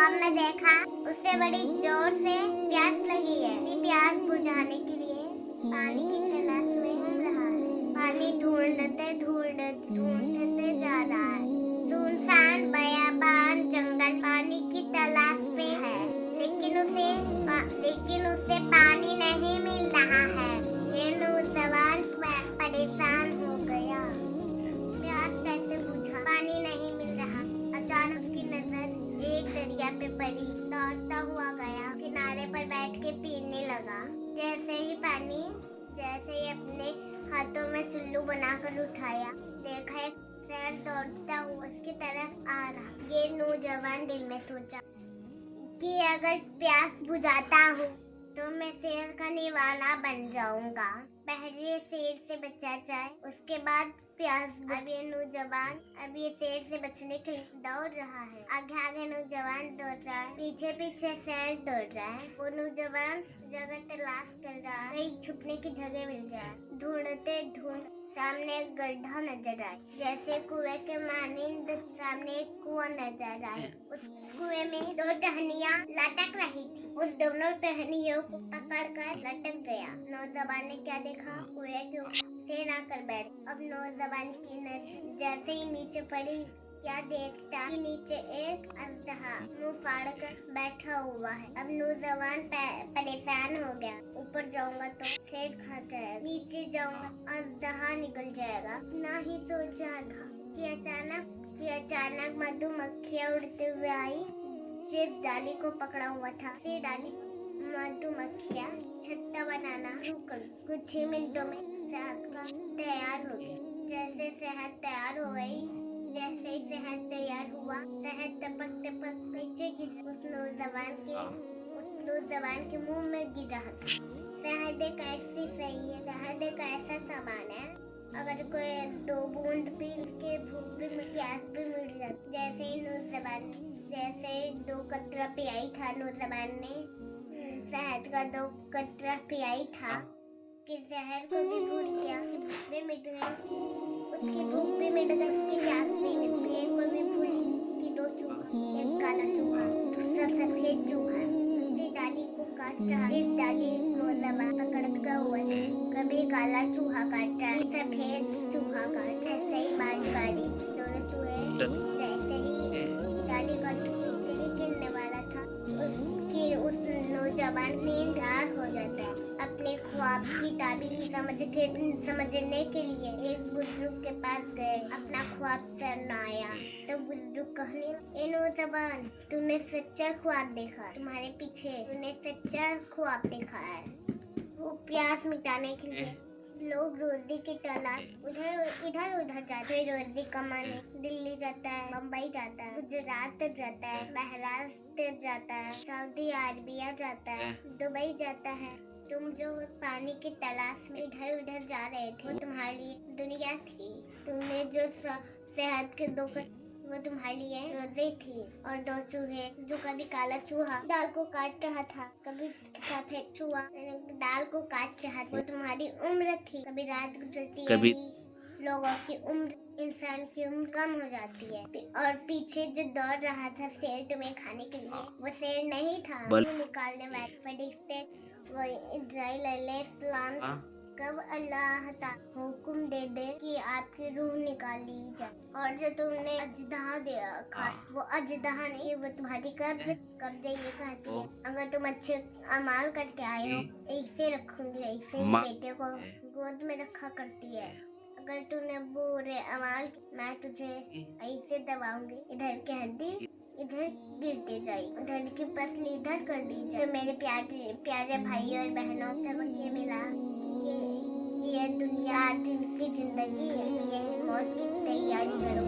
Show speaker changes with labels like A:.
A: ख्वाब में देखा उससे बड़ी जोर से प्यास लगी है। प्यास बुझाने के लिए पानी की तलाश में घूम रहा है। पानी ढूंढते ढूंढते जा रहा है। सुनसान बयाबान जंगल पानी की तलाश में है, लेकिन उसे पानी नहीं मिल रहा है। ये नौजवान परेशान हो गया। प्यास कैसे बुझा, पानी नहीं मिल रहा। अचानक उसकी नजर एक दरिया पे पड़ी। दौड़ता हुआ गया, किनारे पर बैठ के पीने लगा। जैसे ही अपने हाथों में चुल्लू बनाकर उठाया, देखा एक शेर दौड़ता हुआ उसकी तरफ आ रहा। ये नौजवान दिल में सोचा कि अगर प्यास बुझाता हूँ तो मैं शेर का निवाला बन जाऊंगा। पहले शेर से बचा जाए, उसके बाद प्यास। अब ये शेर से बचने के लिए दौड़ रहा है। आगे आगे नौजवान दौड़ रहा है, पीछे पीछे शेर दौड़ रहा है। वो नौजवान जगह तलाश कर रहा है, कहीं छुपने की जगह मिल जाए। ढूंढते सामने एक गड्ढा नजर आया, जैसे कुएं के मानिंद सामने एक कुआं नजर आया। उस कुएं में दो टहनियां लटक रही थी। उस दोनों टहनियों को पकड़कर लटक गया। नौजवान ने क्या देखा, कुएं के ऊपर शेर आकर बैठ। अब नौजवान की नजर जैसे ही नीचे पड़ी, क्या देखता कि नीचे एक अजदहा मुंह फाड़कर बैठा हुआ है। अब नौजवान परेशान हो गया। ऊपर जाऊंगा तो शेर खा जाएगा, नीचे जाऊंगा अजदहा निकल जाएगा। ना ही सोचा था कि अचानक मधुमक्खियां उड़ते हुए आई, जिस डाली को पकड़ा हुआ था। ये डाली मधुमक्खियां छत्ता बनाना शुरू कर। कुछ ही मिनटों में शहद का तैयार हो गया। जैसे शहद तैयार हो गई, जैसे ही शहद तैयार हुआ, शहद टपक टपक नीचे गिरा। उस नौजवान के मुंह में गिर रहा था। शहद एक ऐसा सामान है, अगर कोई 2 बूंद पी के भूख भी प्यास भी मिट जाती। जैसे 2 कतरा पियाई था नौजवान ने, शहद का 2 कतरा पियाई था कि शहर को भी भूल गया कि भूख भी मिट गई। उसकी भूख भी मिट गई, उसकी प्यास भी मिट गई। एक को भी भूल कि 2 चूहा, एक काला चूहा, दूसरा सफेद चूहा उसी डाली को काट रहा। इस डाली नौजवान पकड़ता हुआ कभी काला चूहा काट रहा, सफेद चूहा काट। ऐसे ही बारी दोनों चूहे जैसे ही डाली का नीचे ही गिरने वाला था, उस नौजवान नींदगार हो जाता है। अपने ख्वाब की ताबीर समझने के लिए एक बुजुर्ग के पास गए। अपना ख्वाब सुनाया तो बुजुर्ग कहने, ए नौजवान, तूने सच्चा ख्वाब देखा, तुम्हारे पीछे तूने सच्चा ख्वाब देखा है। वो प्यास मिटाने के लिए लोग रोजी की तलाश इधर उधर जाते हैं। रोजी कमाने दिल्ली जाता है, मुंबई जाता है, गुजरात जाता है, महाराष्ट्र जाता है, सऊदी अरबिया जाता है, दुबई जाता है। तुम जो पानी की तलाश में इधर उधर जा रहे थे, वो तुम्हारी दुनिया थी। तुमने जो शहद के 2 वो तुम्हारे लिए रोजी थी। और 2 चूहे, जो कभी काला चूहा दाल को काट रहा था, कभी सफेद चूहा दाल को काट रहा था, वो तुम्हारी उम्र थी। कभी रात गुजरती है, लोगों की उम्र, इंसान की उम्र कम हो जाती है। और पीछे जो दौड़ रहा था शेर तुम्हें खाने के लिए, वो शेर नहीं था। निकालने वाले फरिश्ते वो इस्राइल इस्लाम कब अल्लाह हुक्म दे कि आपकी रूह निकाल ली जाए, और जो तुमने अजदहा दिया वो अजदहा नहीं, वो तुम्हारी कब्जे ये कहती है, अगर तुम अच्छे अमाल करके आए हो, ऐसे रखूंगी, ऐसे ही बेटे को गोद में रखा करती है। अगर तूने बुरे अमाल, मैं तुझे ऐसे दबाऊंगी, इधर की हड्डी इधर गिरते जाए, उधर की पसली इधर कर दी जाए। तो मेरे प्यारे भाइयों और बहनों, सबक ये मिला कि ये दुनिया दिन की जिंदगी है, ये मौत की तैयारी करो।